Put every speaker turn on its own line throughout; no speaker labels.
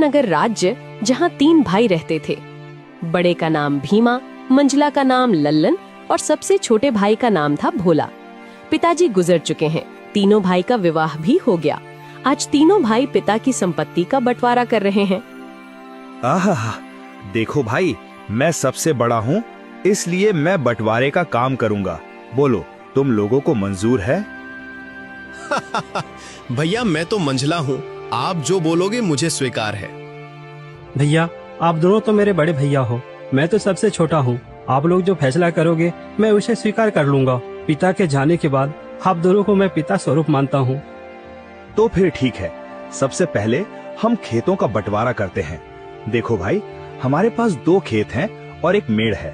नगर राज्य, जहाँ 3 भाई रहते थे। बड़े का नाम भीमा, मंझला का नाम लल्लन और सबसे छोटे भाई का नाम था भोला। पिताजी गुजर चुके हैं, तीनों भाई का विवाह भी हो गया। आज तीनों भाई पिता की संपत्ति का बंटवारा कर रहे हैं।
आहा, देखो भाई, मैं सबसे बड़ा हूँ, इसलिए मैं बंटवारे का काम करूँगा। बोलो, तुम लोगों को मंजूर है?
भैया मैं तो मंझला हूँ, आप जो बोलोगे मुझे स्वीकार है।
भैया आप दोनों तो मेरे बड़े भैया हो, मैं तो सबसे छोटा हूँ। आप लोग जो फैसला करोगे मैं उसे स्वीकार कर लूंगा। पिता के जाने के बाद आप दोनों को मैं पिता स्वरूप मानता हूँ।
तो फिर ठीक है, सबसे पहले हम खेतों का बंटवारा करते हैं। देखो भाई, हमारे पास 2 खेत हैं और एक मेड़ है।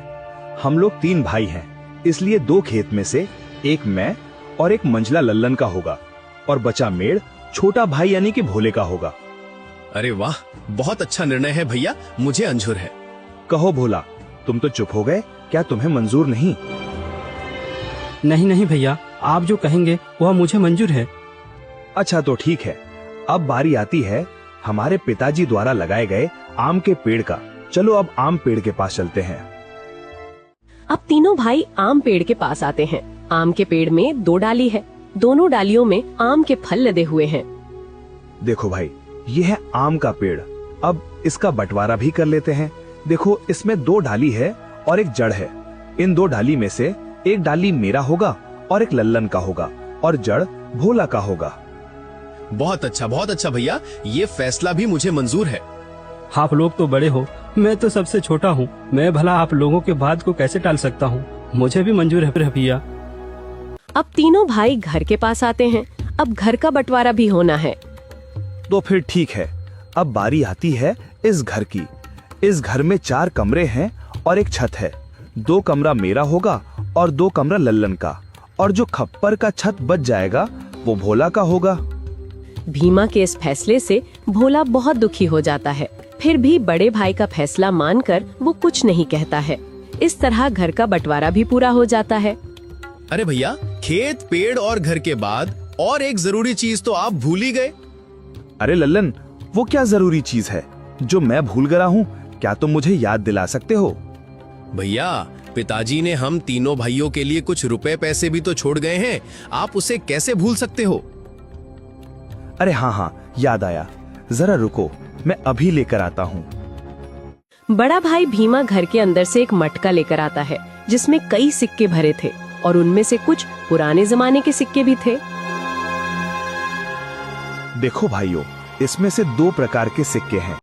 हम लोग 3 भाई हैं, इसलिए 2 खेत में से एक मैं और एक मंझला लल्लन का होगा और बचा मेड़ छोटा भाई यानी कि भोले का होगा।
अरे वाह, बहुत अच्छा निर्णय है भैया, मुझे मंजूर है।
कहो भोला, तुम तो चुप हो गए, क्या तुम्हें मंजूर नहीं?
नहीं नहीं भैया, आप जो कहेंगे वह मुझे मंजूर है।
अच्छा तो ठीक है, अब बारी आती है हमारे पिताजी द्वारा लगाए गए आम के पेड़ का। चलो अब आम पेड़ के पास चलते हैं।
अब तीनों भाई आम पेड़ के पास आते हैं। आम के पेड़ में 2 डाली है, दोनों डालियों में आम के फल लदे हुए हैं।
देखो भाई, ये है आम का पेड़। अब इसका बंटवारा भी कर लेते हैं। देखो, इसमें 2 डाली है और एक जड़ है। इन 2 डाली में से एक डाली मेरा होगा और एक लल्लन का होगा और जड़ भोला का होगा।
बहुत अच्छा भैया, ये फैसला भी मुझे मंजूर है।
आप लोग तो बड़े हो, मैं तो सबसे छोटा हूँ। मैं भला आप लोगों के बात को कैसे टाल सकता हूँ? मुझे भी मंजूर है भैया।
अब तीनों भाई घर के पास आते हैं। अब घर का बंटवारा भी होना है।
तो फिर ठीक है, अब बारी आती है इस घर की। इस घर में 4 कमरे हैं और एक छत है। 2 कमरा मेरा होगा और 2 कमरा लल्लन का, और जो खप्पर का छत बच जाएगा वो भोला का होगा।
भीमा के इस फैसले से भोला बहुत दुखी हो जाता है, फिर भी बड़े भाई का फैसला मानकर वो कुछ नहीं कहता है। इस तरह घर का बंटवारा भी पूरा हो जाता है।
अरे भैया, खेत, पेड़ और घर के बाद और एक जरूरी चीज तो आप भूल ही गए।
अरे लल्लन, वो क्या जरूरी चीज है जो मैं भूल गया हूँ? क्या तुम मुझे याद दिला सकते हो?
भैया, पिताजी ने हम तीनों भाइयों के लिए कुछ रुपए पैसे भी तो छोड़ गए हैं, आप उसे कैसे भूल सकते हो?
अरे हाँ, याद आया, जरा रुको, मैं अभी लेकर आता हूँ।
बड़ा भाई भीमा घर के अंदर से एक मटका लेकर आता है, जिसमें कई सिक्के भरे थे और उनमें से कुछ पुराने जमाने के सिक्के भी थे।
देखो भाइयों, इसमें से 2 प्रकार के सिक्के हैं।